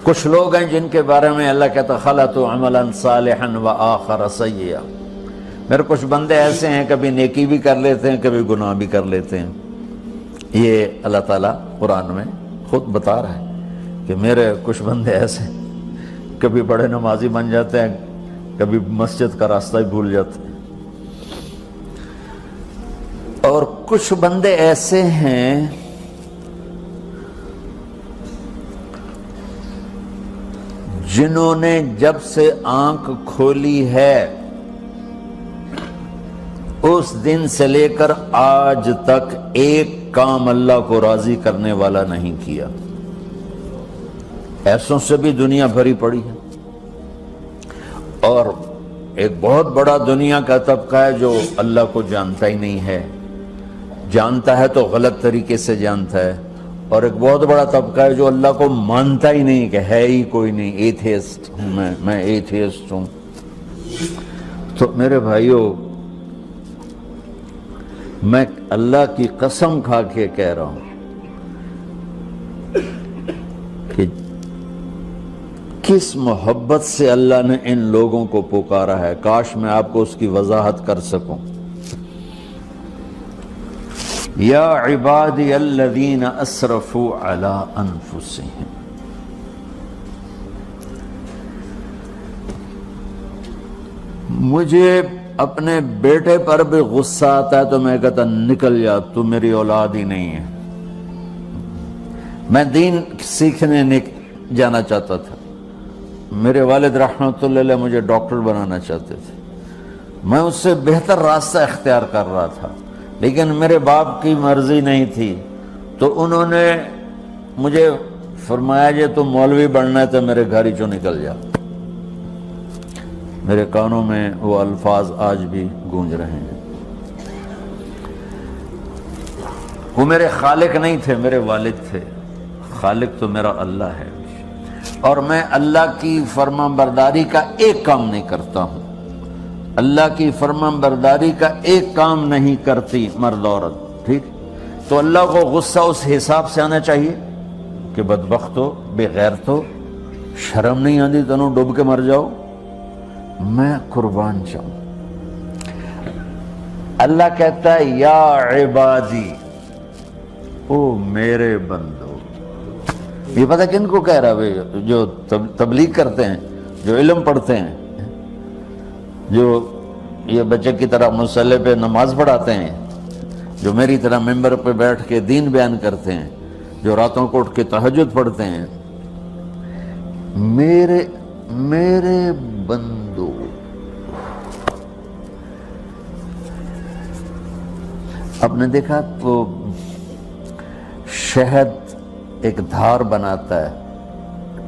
کچھ لوگ ہیں جن کے بارے میں اللہ کہتا خلطوا عملا صالحا وآخر سیئا، میرے کچھ بندے ایسے ہیں کبھی نیکی بھی کر لیتے ہیں کبھی گناہ بھی کر لیتے ہیں۔ یہ اللہ تعالیٰ قرآن میں خود بتا رہا ہے کہ میرے کچھ بندے ایسے ہیں، کبھی بڑے نمازی بن جاتے ہیں کبھی مسجد کا راستہ ہی بھول جاتے ہیں، اور کچھ بندے ایسے ہیں جنہوں نے جب سے آنکھ کھولی ہے اس دن سے لے کر آج تک ایک کام اللہ کو راضی کرنے والا نہیں کیا۔ ایسوں سے بھی دنیا بھری پڑی ہے، اور ایک بہت بڑا دنیا کا طبقہ ہے جو اللہ کو جانتا ہی نہیں ہے، جانتا ہے تو غلط طریقے سے جانتا ہے، اور ایک بہت بڑا طبقہ ہے جو اللہ کو مانتا ہی نہیں کہ ہے ہی کوئی نہیں، ایتھیسٹ ہوں میں ایتھیسٹ ہوں۔ تو میرے بھائیوں، میں اللہ کی قسم کھا کے کہہ رہا ہوں کہ کس محبت سے اللہ نے ان لوگوں کو پکارا ہے، کاش میں آپ کو اس کی وضاحت کر سکوں۔ یا عبادی الذین اسرفوا علی انفسہم، مجھے اپنے بیٹے پر بھی غصہ آتا ہے تو میں کہتا نکل جا، تو میری اولاد ہی نہیں ہے۔ میں دین سیکھنے جانا چاہتا تھا، میرے والد رحمۃ اللہ علیہ مجھے ڈاکٹر بنانا چاہتے تھے، میں اس سے بہتر راستہ اختیار کر رہا تھا، لیکن میرے باپ کی مرضی نہیں تھی، تو انہوں نے مجھے فرمایا جی تو مولوی بننا ہے تو میرے گھر ہی چوں نکل جا۔ میرے کانوں میں وہ الفاظ آج بھی گونج رہے ہیں۔ وہ میرے خالق نہیں تھے، میرے والد تھے، خالق تو میرا اللہ ہے، اور میں اللہ کی فرمان برداری کا ایک کام نہیں کرتا ہوں، اللہ کی فرمان برداری کا ایک کام نہیں کرتی مرد عورت، ٹھیک؟ تو اللہ کو غصہ اس حساب سے آنا چاہیے کہ بدبخت ہو، بے غیرت ہو، شرم نہیں آتی تنوں ڈوب کے مر جاؤ۔ میں قربان جاؤں، اللہ کہتا ہے یا عبادی، او میرے بندو۔ یہ پتہ کن کو کہہ رہا ہے؟ جو تبلیغ کرتے ہیں، جو علم پڑھتے ہیں، جو یہ بچے کی طرح مصلی پہ نماز پڑھاتے ہیں، جو میری طرح ممبر پہ بیٹھ کے دین بیان کرتے ہیں، جو راتوں کو اٹھ کے تہجد پڑھتے ہیں۔ میرے بندو، آپ نے دیکھا وہ شہد ایک دھار بناتا ہے،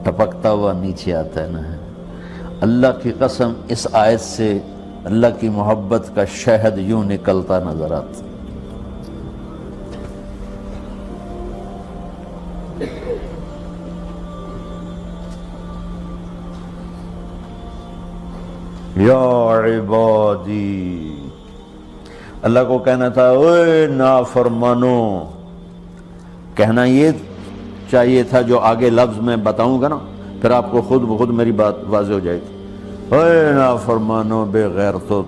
ٹپکتا ہوا نیچے آتا ہے نا۔ اللہ کی قسم اس آیت سے اللہ کی محبت کا شہد یوں نکلتا نظر آتا۔ یا عبادی، اللہ کو کہنا تھا اوے نافرمانو، کہنا یہ چاہیے تھا جو آگے لفظ میں بتاؤں گا نا، پھر آپ کو خود بخود میری بات واضح ہو جائے گی۔ اوے نافرمانو، بے غیرتو،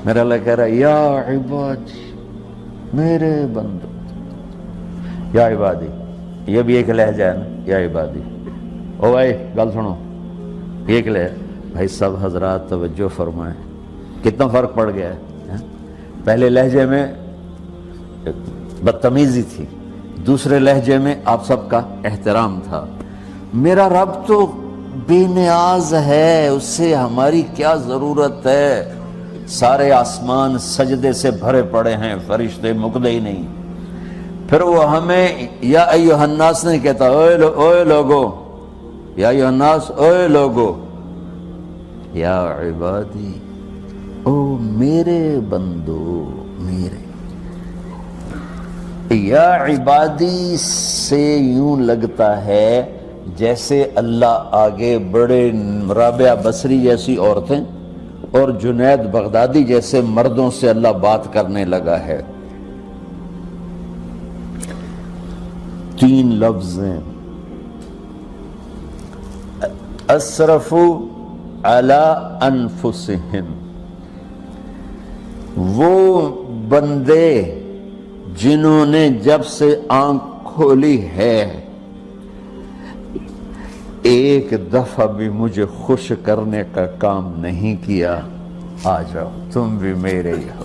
میرا اللہ کہہ رہا ہے یا عبادی، میرے بندو، یا عبادی، یہ بھی ایک لہجہ ہے نا، یا عبادی۔ او بھائی گل سنو، ایک لہجہ، بھائی سب حضرات توجہ فرمائیں، کتنا فرق پڑ گیا ہے۔ پہلے لہجے میں بدتمیزی تھی، دوسرے لہجے میں آپ سب کا احترام تھا۔ میرا رب تو بے نیاز ہے، اس سے ہماری کیا ضرورت ہے؟ سارے آسمان سجدے سے بھرے پڑے ہیں، فرشتے مکدے ہی نہیں۔ پھر وہ ہمیں یا ایھا الناس نہیں کہتا، اوے لوگو، یا ایھا الناس، اوے لوگو، یا عبادی، او میرے بندو، میرے۔ یا عبادی سے یوں لگتا ہے جیسے اللہ آگے بڑے رابعہ بصری جیسی عورتیں اور جنید بغدادی جیسے مردوں سے اللہ بات کرنے لگا ہے۔ 3 لفظ ہیں، اسرفوا علی انفسہم، وہ بندے جنہوں نے جب سے آنکھ کھولی ہے ایک دفعہ بھی مجھے خوش کرنے کا کام نہیں کیا، آ جاؤ تم بھی میرے ہی ہو۔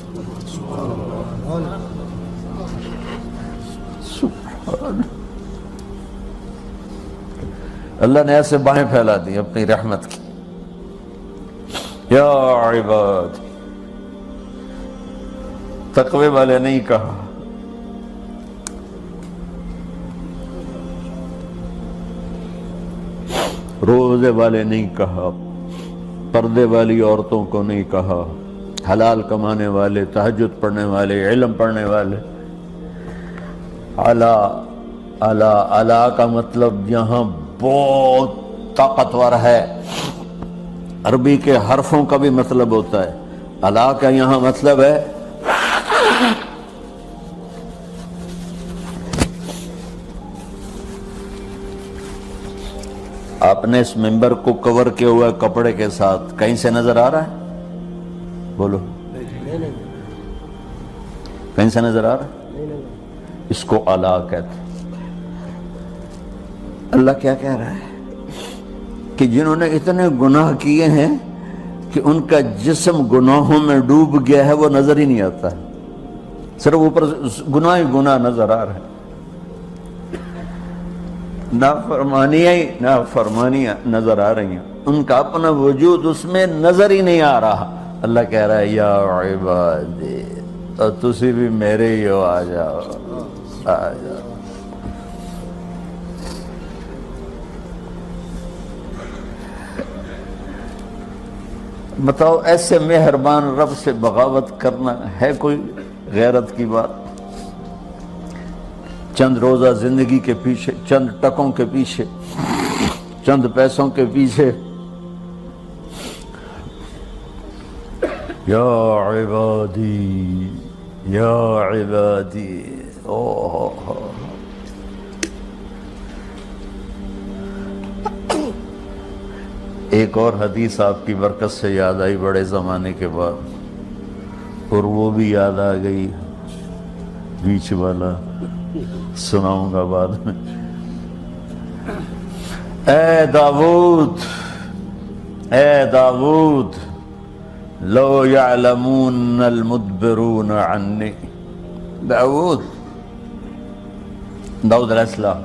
سبحان اللہ نے ایسے باہیں پھیلا دی اپنی رحمت کی۔ یا عباد، تقوی والے نہیں کہا، روزے والے نہیں کہا، پردے والی عورتوں کو نہیں کہا، حلال کمانے والے، تہجد پڑھنے والے، علم پڑھنے والے۔ علا علا علا کا مطلب یہاں بہت طاقتور ہے، عربی کے حرفوں کا بھی مطلب ہوتا ہے۔ علا کا یہاں مطلب ہے آپ نے اس ممبر کو کور کیا ہوا ہے کپڑے کے ساتھ، کہیں سے نظر آ رہا ہے؟ بولو، کہیں سے نظر آ رہا ہے؟ اس کو علا کہتے ہیں۔ اللہ کیا کہہ رہا ہے کہ جنہوں نے اتنے گناہ کیے ہیں کہ ان کا جسم گناہوں میں ڈوب گیا ہے، وہ نظر ہی نہیں آتا ہے، صرف اوپر گناہ ہی گناہ نظر آ رہا ہے، نافرمانیاں نظر آ رہی ہیں، ان کا اپنا وجود اس میں نظر ہی نہیں آ رہا۔ اللہ کہہ رہا ہے یا عبادی، اور تسی بھی میرے ہی ہو، آ جاؤ آ جاؤ۔ بتاؤ ایسے مہربان رب سے بغاوت کرنا ہے کوئی غیرت کی بات؟ چند روزہ زندگی کے پیچھے، چند ٹکوں کے پیچھے، چند پیسوں کے پیچھے، یا عبادی یا عبادی، ایک اور حدیث آپ کی برکت سے یاد آئی بڑے زمانے کے بعد، اور وہ بھی یاد آ گئی، بیچ والا سناؤں گا بعد میں۔ اے داؤد، اے داؤد، لو یعلمون المدبرون عنی، داؤد علیہ السلام،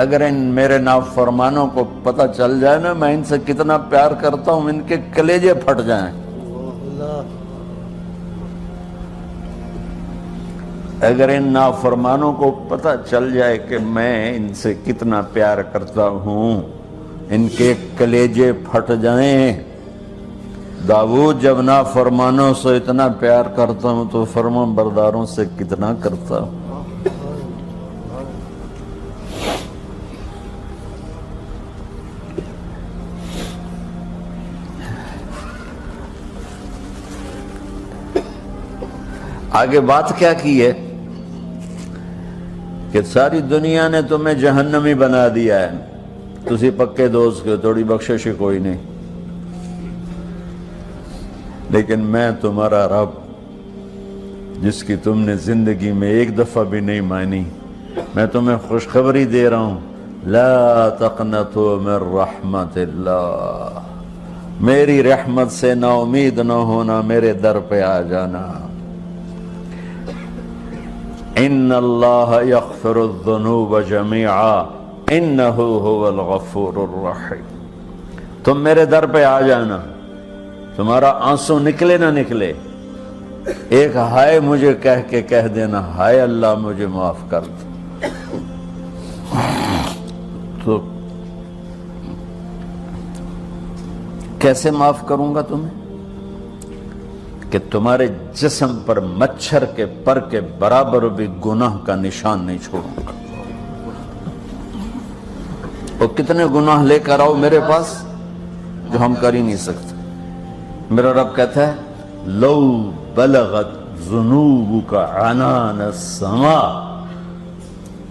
اگر ان میرے نافرمانوں کو پتہ چل جائے نا میں ان سے کتنا پیار کرتا ہوں، ان کے کلیجے پھٹ جائیں۔ اگر ان نافرمانوں کو پتہ چل جائے کہ میں ان سے کتنا پیار کرتا ہوں، ان کے کلیجے پھٹ جائیں۔ داؤد جب نافرمانوں سے اتنا پیار کرتا ہوں تو فرما برداروں سے کتنا کرتا ہوں۔ آگے بات کیا کی ہے کہ ساری دنیا نے تمہیں جہنمی بنا دیا ہے، تسی پکے دوست کے، تھوڑی بخشش کوئی نہیں، لیکن میں تمہارا رب جس کی تم نے زندگی میں ایک دفعہ بھی نہیں مانی، میں تمہیں خوشخبری دے رہا ہوں، لا تقنطوا من رحمت اللہ، میری رحمت سے نا امید نہ ہونا، میرے در پہ آ جانا۔ ان اللہ یغفر الذنوب جميعا انہ هو الغفور الرحیم، تم میرے در پہ آ جانا، تمہارا آنسو نکلے نہ نکلے، ایک ہائے مجھے کہہ کے کہہ دینا، ہائے اللہ مجھے معاف کر دو، تو کیسے معاف کروں گا تمہیں؟ کہ تمہارے جسم پر مچھر کے پر کے برابر بھی گناہ کا نشان نہیں چھوڑوں گا۔ اور کتنے گناہ لے کر آؤ میرے پاس جو ہم کر ہی نہیں سکتے۔ میرا رب کہتا ہے لو بلغت ذنوبک عنان السماء،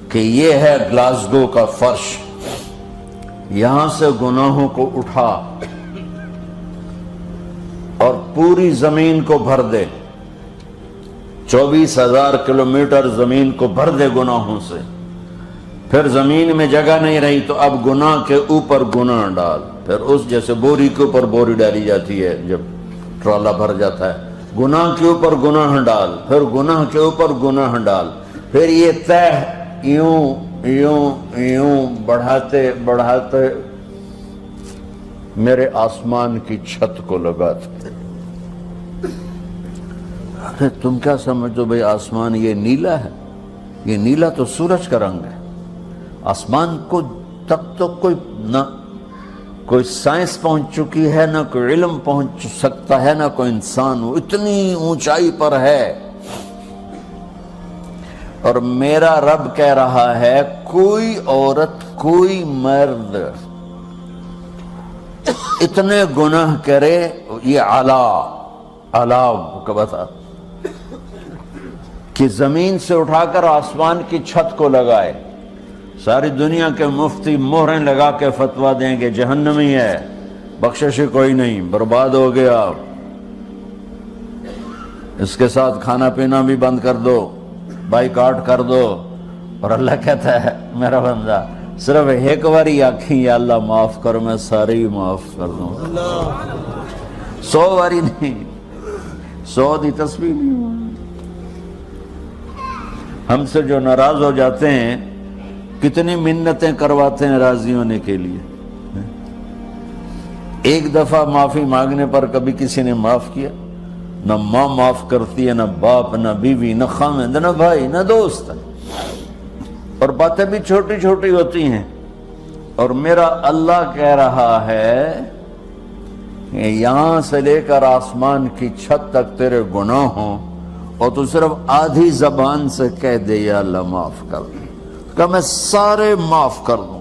کہ یہ ہے گلاسگو کا فرش، یہاں سے گناہوں کو اٹھا اور پوری زمین کو بھر دے، 24,000 کلومیٹر زمین کو بھر دے گناہوں سے، پھر زمین میں جگہ نہیں رہی تو اب گناہ کے اوپر گناہ ڈال، پھر اس جیسے بوری کے اوپر بوری ڈالی جاتی ہے جب ٹرالا بھر جاتا ہے، گناہ کے اوپر گناہ ڈال، پھر گناہ کے اوپر گناہ ڈال، پھر یہ تہ یوں یوں یوں بڑھاتے بڑھاتے میرے آسمان کی چھت کو لگاتے۔ ارے تم کیا سمجھو بھئی آسمان یہ نیلا ہے؟ یہ نیلا تو سورج کا رنگ ہے۔ آسمان کو تک تو کوئی سائنس پہنچ چکی ہے، نہ کوئی علم پہنچ سکتا ہے، نہ کوئی انسان، وہ اتنی اونچائی پر ہے۔ اور میرا رب کہہ رہا ہے کوئی عورت کوئی مرد اتنے گناہ کرے، یہ اعلیٰ کا بتا کہ زمین سے اٹھا کر آسمان کی چھت کو لگائے، ساری دنیا کے مفتی مہریں لگا کے فتویٰ دیں گے جہنمی ہے، بخشش کوئی نہیں، برباد ہو گیا، اس کے ساتھ کھانا پینا بھی بند کر دو، بائیکاٹ کر دو۔ اور اللہ کہتا ہے میرا بندہ صرف ایک باری آکھیں یا اللہ معاف کر، میں سارے ہی معاف کر دوں، 100 باری نہیں، 100 دی تسبیح نہیں۔ ہم سے جو ناراض ہو جاتے ہیں کتنی منتیں کرواتے ہیں راضی ہونے کے لیے، ایک دفعہ معافی مانگنے پر کبھی کسی نے معاف کیا؟ نہ ماں معاف کرتی ہے، نہ باپ، نہ بیوی، نہ خاوند، نہ بھائی، نہ دوست، اور باتیں بھی چھوٹی چھوٹی ہوتی ہیں۔ اور میرا اللہ کہہ رہا ہے کہ یہاں سے لے کر آسمان کی چھت تک تیرے گناہ ہوں اور تو صرف آدھی زبان سے کہہ دے یا اللہ معاف کر دے، کہ میں سارے معاف کر دوں۔